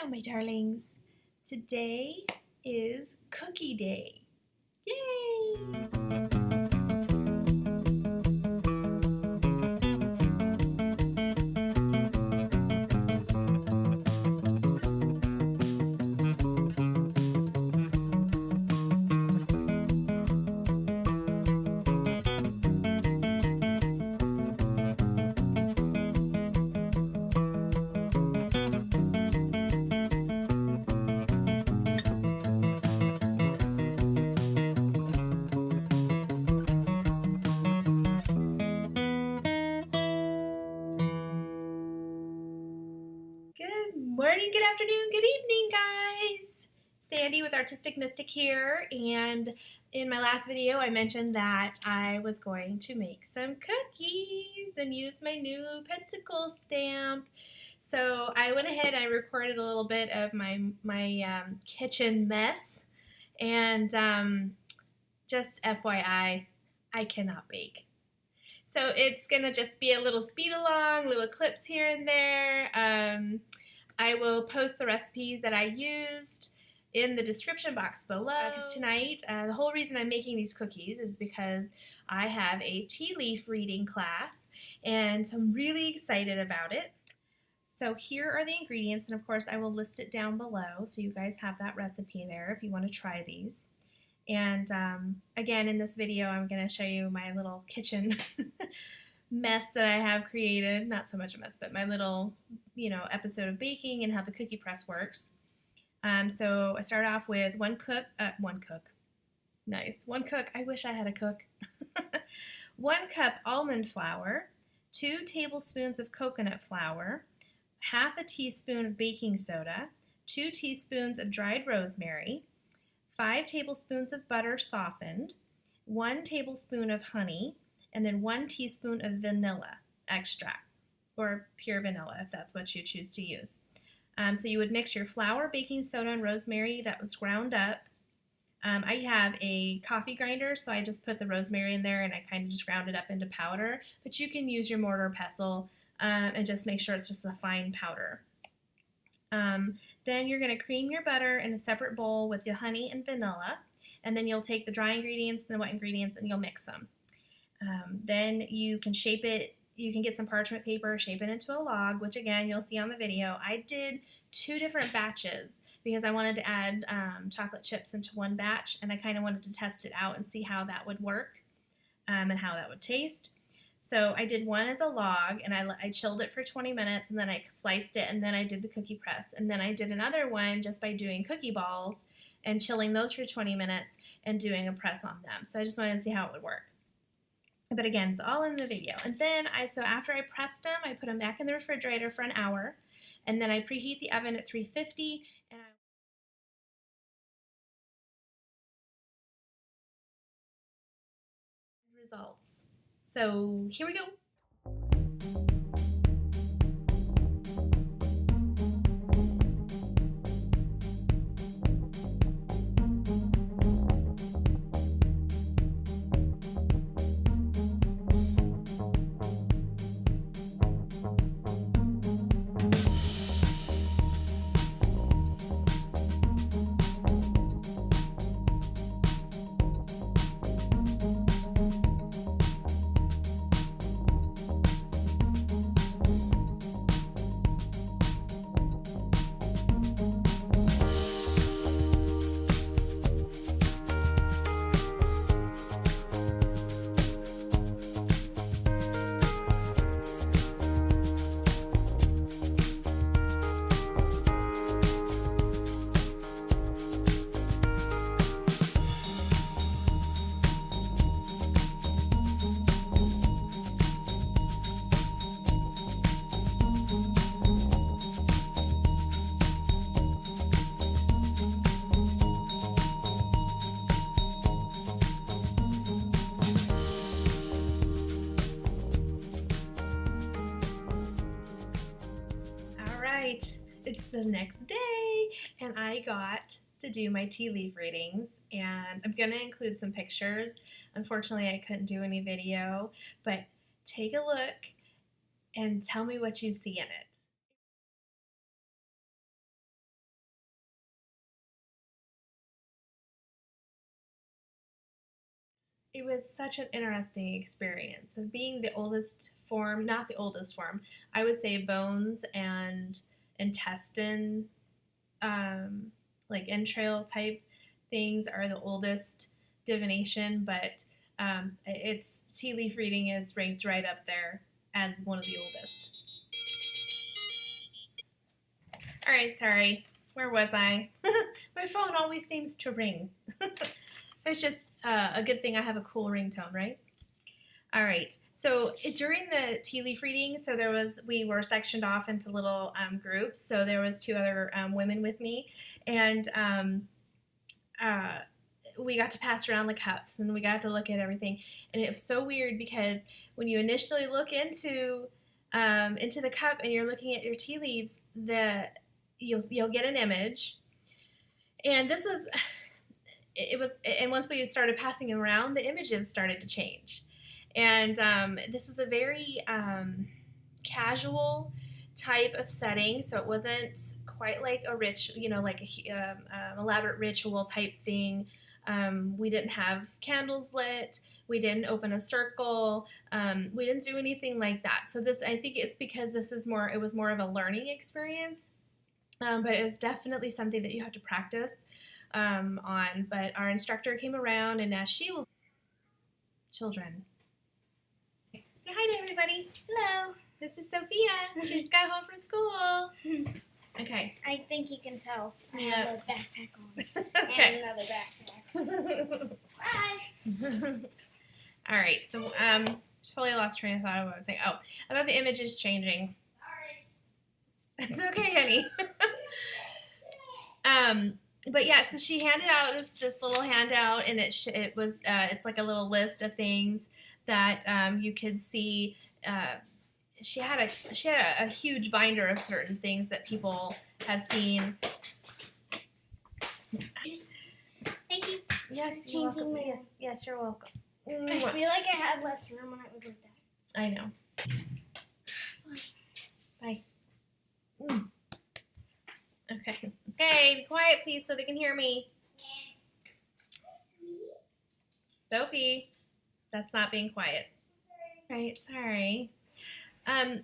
Hello, my darlings. Today is cookie day. Yay! Good morning, good afternoon, good evening, guys. Sandy with Artistic Mystic here, and in my last video I mentioned that I was going to make some cookies and use my new pentacle stamp. So I went ahead and I recorded a little bit of my kitchen mess, and just FYI, I cannot bake. So it's going to just be a little speed along, little clips here and there. I will post the recipe that I used in the description box below. Because tonight, the whole reason I'm making these cookies is because I have a tea leaf reading class, and so I'm really excited about it. So here are the ingredients, and of course I will list it down below so you guys have that recipe there if you want to try these. And again, in this video, I'm going to show you my little kitchen mess that I have created. Not so much a mess, but my little, episode of baking and how the cookie press works. So I start off with one cook. Nice. One cook. I wish I had a cook. 1 cup almond flour, 2 tablespoons of coconut flour, half a teaspoon of baking soda, 2 teaspoons of dried rosemary, 5 tablespoons of butter softened, 1 tablespoon of honey, and then 1 teaspoon of vanilla extract, or pure vanilla if that's what you choose to use. So you would mix your flour, baking soda, and rosemary that was ground up. I have a coffee grinder, so I just put the rosemary in there and I kind of just ground it up into powder, but you can use your mortar pestle and just make sure it's just a fine powder. Then you're going to cream your butter in a separate bowl with your honey and vanilla, and then you'll take the dry ingredients and the wet ingredients and you'll mix them. Then you can shape it. You can get some parchment paper, shape it into a log, which again you'll see on the video. I did 2 different batches because I wanted to add chocolate chips into one batch, and I kind of wanted to test it out and see how that would work and how that would taste. So I did one as a log, and I chilled it for 20 minutes, and then I sliced it, and then I did the cookie press. And then I did another one just by doing cookie balls and chilling those for 20 minutes and doing a press on them. So I just wanted to see how it would work. But again, it's all in the video. And then so after I pressed them, I put them back in the refrigerator for an hour, and then I preheat the oven at 350, and results. So here we go. It's the next day, and I got to do my tea leaf readings, and I'm going to include some pictures. Unfortunately, I couldn't do any video, but take a look and tell me what you see in it. it was such an interesting experience. And being the oldest form, not the oldest form, I would say bones and intestine, like entrail type things are the oldest divination, but its tea leaf reading is ranked right up there as one of the oldest. All right, sorry. Where was I? My phone always seems to ring. It's just a good thing I have a cool ringtone, right? All right. So during the tea leaf reading, we were sectioned off into little groups. So there was two other women with me, and we got to pass around the cups, and we got to look at everything. And it was so weird because when you initially look into the cup and you're looking at your tea leaves, you'll get an image, and and once we started passing them around, the images started to change. And this was a very casual type of setting, so it wasn't quite like a like a elaborate ritual type thing. We didn't have candles lit. We didn't open a circle. We didn't do anything like that. So I think it's because it was more of a learning experience. But it was definitely something that you have to practice on. But our instructor came around, and as she was children. Say hi to everybody. Hello. This is Sophia. She just got home from school. Okay. I think you can tell. I have a backpack on. Okay. And another backpack. Bye. All right. So totally lost train of thought of what I was saying. Oh, about the images changing. It's okay, honey. But yeah, so she handed out this little handout, and it's like a little list of things that you could see. She had a huge binder of certain things that people have seen. Thank you. Yes, you're welcome. Yes, you're welcome. I feel like I had less room when I was like that. I know. Bye. Okay. Okay, be quiet, please, so they can hear me. Sophie, that's not being quiet. Right, sorry.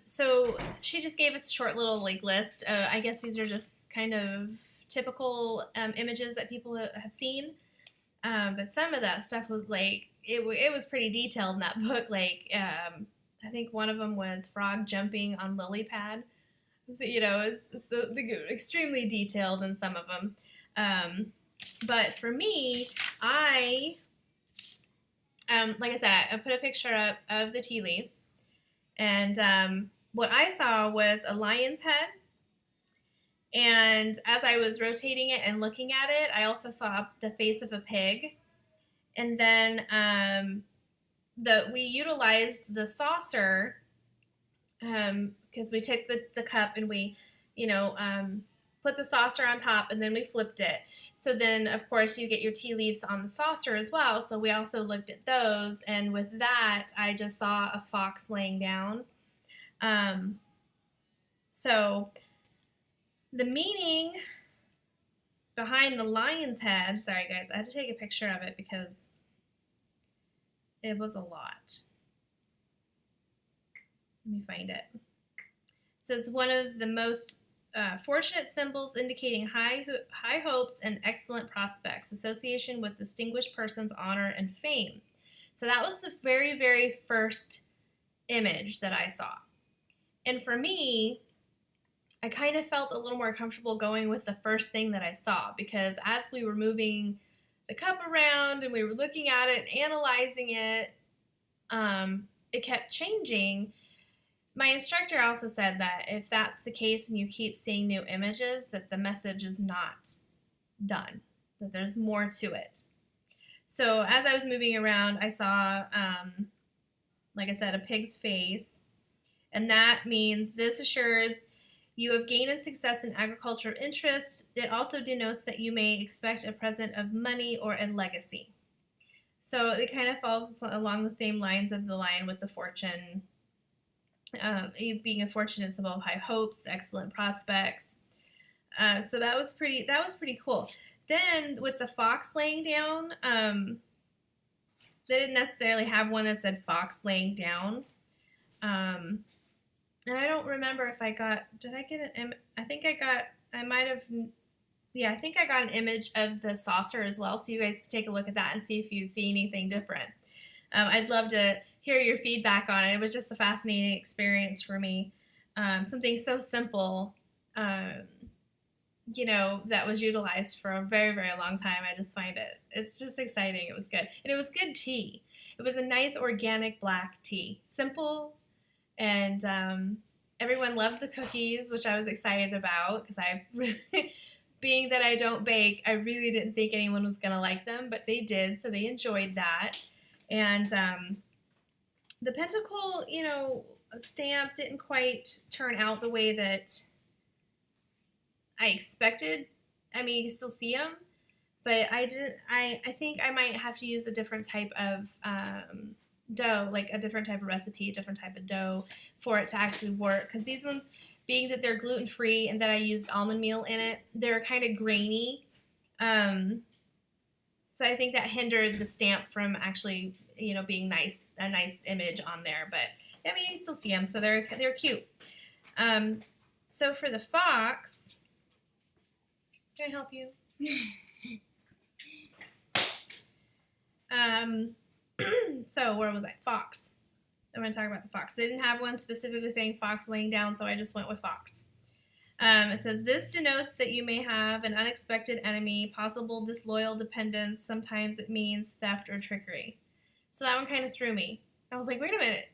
So she just gave us a short little list. I guess these are just kind of typical images that people have seen. But some of that stuff was it was pretty detailed in that book. I think one of them was frog jumping on lily pad. So, it's extremely detailed in some of them. But for me, like I said, I put a picture up of the tea leaves. And what I saw was a lion's head. And as I was rotating it and looking at it, I also saw the face of a pig. And then we utilized the saucer because we took the cup and we, put the saucer on top, and then we flipped it. So then, of course, you get your tea leaves on the saucer as well. So we also looked at those, and with that, I just saw a fox laying down. So the meaning behind the lion's head, sorry guys, I had to take a picture of it because it was a lot. Let me find it. It says one of the most fortunate symbols indicating high hopes and excellent prospects, association with distinguished persons, honor, and fame. So that was the very, very first image that I saw. And for me, I kind of felt a little more comfortable going with the first thing that I saw, because as we were moving the cup around and we were looking at it and analyzing it, it kept changing. My instructor also said that if that's the case and you keep seeing new images, that the message is not done, that there's more to it. So as I was moving around, I saw, like I said, a pig's face, and that means this assures you have gained in success in agricultural interest. It also denotes that you may expect a present of money or a legacy. So it kind of falls along the same lines of the lion with the fortune. Being a fortunate symbol of high hopes, excellent prospects. So that was pretty cool. Then with the fox laying down, they didn't necessarily have one that said fox laying down. And I don't remember if I got, did I get an, I think I got, I might have, yeah, I think I got an image of the saucer as well, so you guys can take a look at that and see if you see anything different. I'd love to hear your feedback on it. It was just a fascinating experience for me. Something so simple, you know, that was utilized for a very, very long time. I just find it's just exciting. It was good. And it was good tea. It was a nice organic black tea. Simple, and everyone loved the cookies, which I was excited about because being that I don't bake, I really didn't think anyone was going to like them, but they did, so they enjoyed that. And the pentacle, you know, stamp didn't quite turn out the way that I expected. I mean, you can still see them, but I think I might have to use a different type of dough, like a different type of recipe, a different type of dough for it to actually work. Because these ones, being that they're gluten-free and that I used almond meal in it, they're kind of grainy. So I think that hindered the stamp from actually, you know, being nice, a nice image on there. But I mean, you still see them, so they're cute. So for the fox, can I help you? So where was I? Fox. I'm going to talk about the fox. They didn't have one specifically saying fox laying down, so I just went with fox. It says, this denotes that you may have an unexpected enemy, possible disloyal dependence. Sometimes it means theft or trickery. So that one kind of threw me. I was like, wait a minute.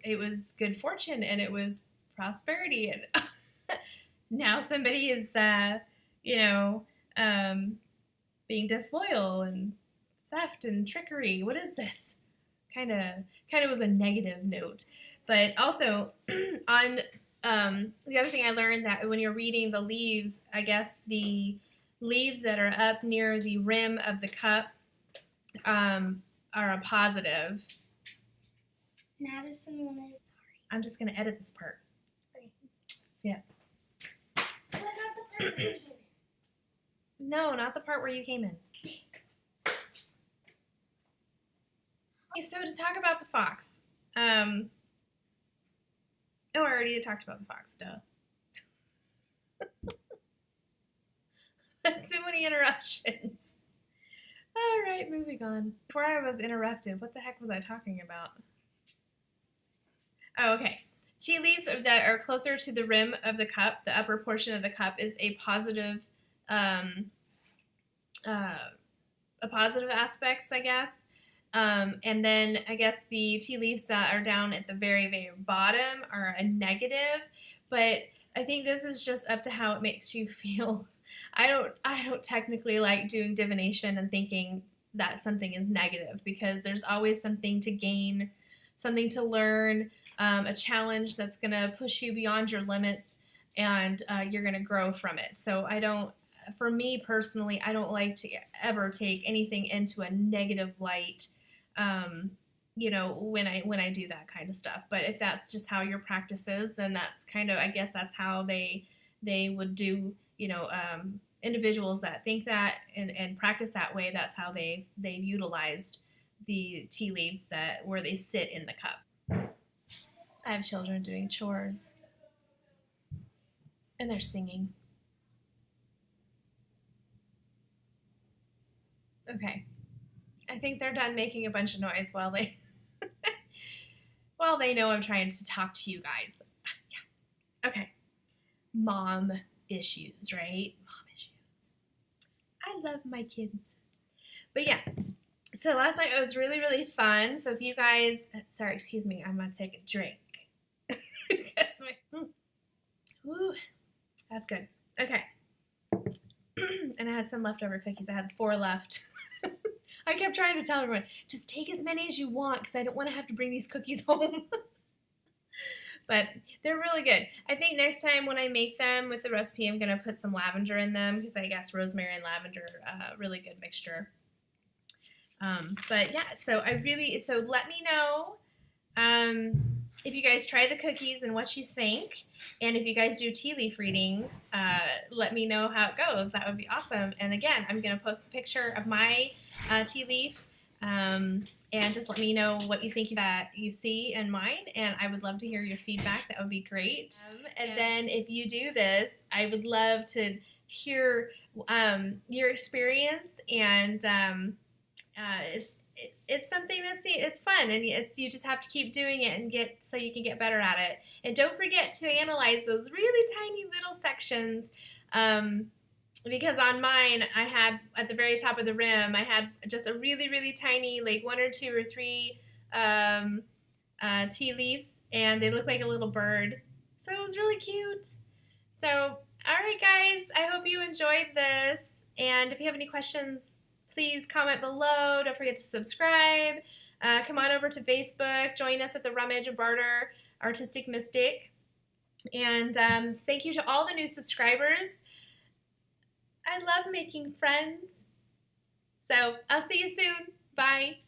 It was good fortune and it was prosperity. And now somebody is, you know, being disloyal and theft and trickery. What is this? Kind of was a negative note. But also on the other thing I learned, that when you're reading the leaves, I guess the leaves that are up near the rim of the cup are a positive. Madison wanted it. Sorry. I'm just going to edit this part. Okay. Yes. What about the part where you came in? No, not the part where you came in. Okay, so to talk about the fox. Oh, I already talked about the fox, duh. Too many interruptions. All right, moving on. Before I was interrupted, what the heck was I talking about? Oh, okay. Tea leaves that are closer to the rim of the cup, the upper portion of the cup, is a positive aspects, I guess. And then I guess the tea leaves that are down at the very, very bottom are a negative. But I think this is just up to how it makes you feel. I don't technically like doing divination and thinking that something is negative, because there's always something to gain, something to learn, a challenge that's going to push you beyond your limits, and you're going to grow from it. So for me personally, I don't like to ever take anything into a negative light, you know, when I do that kind of stuff. But if that's just how your practice is, then that's kind of, I guess that's how they would do, you know, individuals that think that and practice that way. That's how they've utilized the tea leaves where they sit in the cup. I have children doing chores, and they're singing. Okay, I think they're done making a bunch of noise while they know I'm trying to talk to you guys. Yeah. Okay. Mom issues, right? Mom issues. I love my kids. But yeah, so last night it was really, really fun. So if you guys, sorry, excuse me, I'm going to take a drink. Ooh, that's good. Okay. And I had some leftover cookies. I had 4 left. I kept trying to tell everyone, just take as many as you want, because I don't want to have to bring these cookies home. But they're really good. I think next time when I make them with the recipe, I'm going to put some lavender in them, because I guess rosemary and lavender, really good mixture. But yeah, so let me know if you guys try the cookies and what you think. And if you guys do tea leaf reading, let me know how it goes. That would be awesome. And again, I'm going to post the picture of my tea leaf And just let me know what you think that you see in mine, and I would love to hear your feedback. That would be great. And then if you do this, I would love to hear your experience, and it's something it's fun, and you just have to keep doing it and so you can get better at it. And don't forget to analyze those really tiny little sections. Because on mine, I had at the very top of the rim, I had just a really, really tiny, like 1 or 2 or 3 tea leaves, and they looked like a little bird. So it was really cute. So, all right, guys, I hope you enjoyed this. And if you have any questions, please comment below. Don't forget to subscribe. Come on over to Facebook. Join us at the Rummage and Barter Artistic Mystic. And thank you to all the new subscribers. I love making friends. So I'll see you soon. Bye.